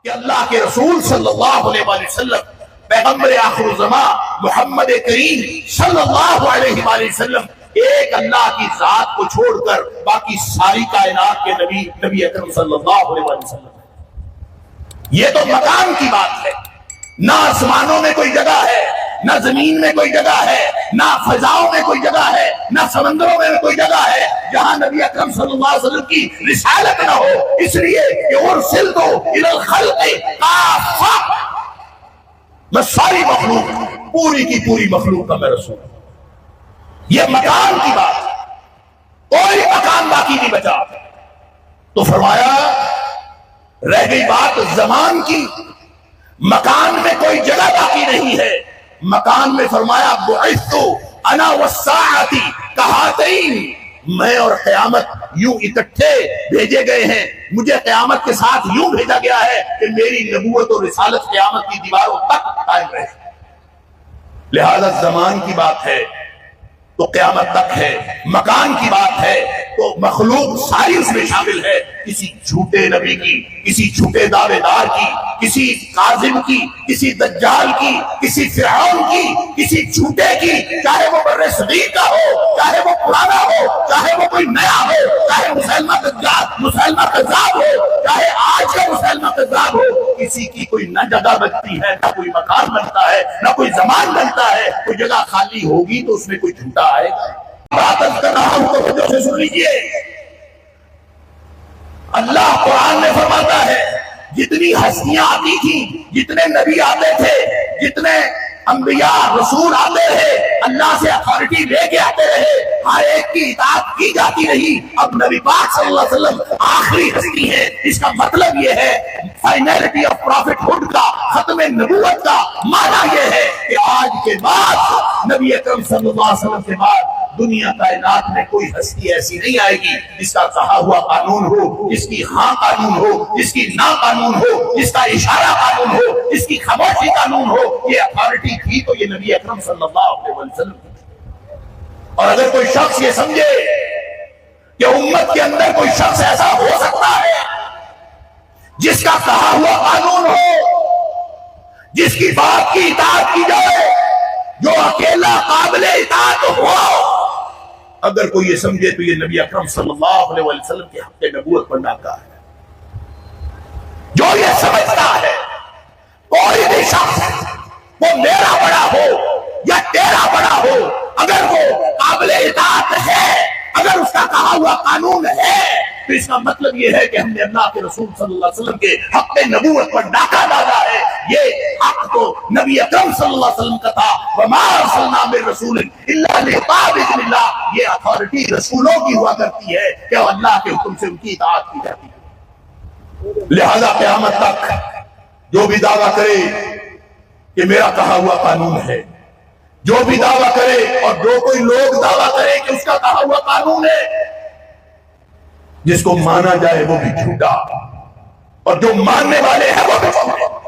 کہ اللہ کے رسول صلی اللہ علیہ وآلہ وسلم پیغمبر آخر الزمان محمد کریم صلی اللہ علیہ وآلہ وسلم ایک اللہ کی ذات کو چھوڑ کر باقی ساری کائنات کے نبی اکرم صلی اللہ علیہ وآلہ وسلم۔ یہ تو مکان کی بات ہے، نہ آسمانوں میں کوئی جگہ ہے، نہ زمین میں کوئی جگہ ہے، نہ فضاؤں میں کوئی جگہ ہے، نہ سمندروں میں کوئی جگہ ہے جہاں نبی اکرم صلی اللہ علیہ وسلم کی رسالت نہ ہو، اس لیے کہ ارسلت الی الخلق کافہ، میں ساری مخلوق، پوری کی پوری مخلوق کا میں رسول ہوں۔ یہ مکان کی بات ہے، کوئی مکان باقی نہیں بچا۔ تو فرمایا رہ گئی بات زمان کی، مکان میں کوئی جگہ باقی نہیں ہے۔ مکان میں فرمایا بعثت انا والساعۃ کہاتین، میں اور قیامت یوں اکٹھے بھیجے گئے ہیں، مجھے قیامت کے ساتھ یوں بھیجا گیا ہے کہ میری نبوت اور رسالت قیامت کی دیواروں تک قائم رہے۔ لہذا زمان کی بات ہے تو قیامت تک ہے، مکان کی بات ہے تو مخلوق ساری اس میں شامل ہے، کسی جھوٹے نبی کی، کسی جھوٹے دعوے دار کی، کسی کاذب کی، کسی دجال کی، کسی فرعون کی، کسی جھوٹے کی، چاہے وہ بر صغیر کا ہو، چاہے وہ پرانا ہو، چاہے وہ کوئی نیا ہو، چاہے مسلمہ کذاب ہو، چاہے آج کا مسلمہ کذاب ہو، کسی کی کوئی نہ جگہ بنتی ہے، نہ کوئی مکان بنتا ہے، نہ کوئی زمان بنتا ہے۔ کوئی جگہ خالی ہوگی تو اس میں کوئی جھوٹا آئے گا۔ بات کر رہا ہوں تو توجہ سے سن لیجیے، اللہ قرآن میں فرماتا ہے جتنی ہستیاں آتی تھیں، جتنے نبی آتے تھے، جتنے انبیاء رسول آتے رہے، اللہ سے اتھارٹی لے کے آتے رہے، ہر ایک کی اطاعت کی جاتی رہی۔ اب نبی پاک صلی اللہ علیہ وسلم آخری ہستی ہے، اس کا مطلب یہ ہے فائنلٹی آف پرافٹ ہوڈ کا، ختم نبوت کا معنی یہ ہے کہ آج کے بعد نبی اکرم صلی اللہ علیہ وسلم کے بعد دنیا کائنات میں کوئی ہستی ایسی نہیں آئے گی جس کا کہا ہوا قانون ہو، جس کی ہاں قانون ہو، جس کی نا قانون ہو، جس کا اشارہ قانون ہو، جس کی خاموشی قانون ہو۔ یہ اتھارٹی تھی تو یہ نبی اکرم صلی اللہ علیہ وسلم کی۔ اور اگر کوئی شخص یہ سمجھے کہ امت کے اندر کوئی شخص ایسا ہو سکتا ہے جس کا کہا ہوا قانون ہو، جس کی بات کی اطاعت کی جائے، جو اکیلا قابل اطاعت ہو، اگر کوئی یہ سمجھے تو یہ نبی اکرم صلی اللہ علیہ وسلم کے حق نبوت پر ڈاکہ ہے۔ جو یہ سمجھتا ہے کوئی بھی شخص، وہ میرا بڑا ہو یا تیرا بڑا ہو، اگر وہ قابل اطاعت ہے، اگر اس کا کہا ہوا قانون ہے، تو اس کا مطلب یہ ہے کہ ہم نے اللہ کے رسول صلی اللہ علیہ وسلم کے حق نبوت پر ڈاکہ ڈالا ہے۔ یہ حق تو نبی اکرم صلی اللہ علیہ وسلم کا تھا، وما ارسلنا من رسول الا ليطاع باذن اللہ۔ یہ اتھارٹی رسولوں کی ہوا کرتی ہے کہ اللہ کے حکم سے ان کی اطاعت کی جاتی ہے۔ لہذا قیامت تک جو بھی دعویٰ کرے کہ میرا کہا ہوا قانون ہے، جو بھی دعویٰ کرے اور جو کوئی لوگ دعویٰ کرے کہ اس کا کہا ہوا قانون ہے، جس کو مانا جائے وہ بھی جھوٹا اور جو ماننے والے ہیں وہ بھی جھوٹے۔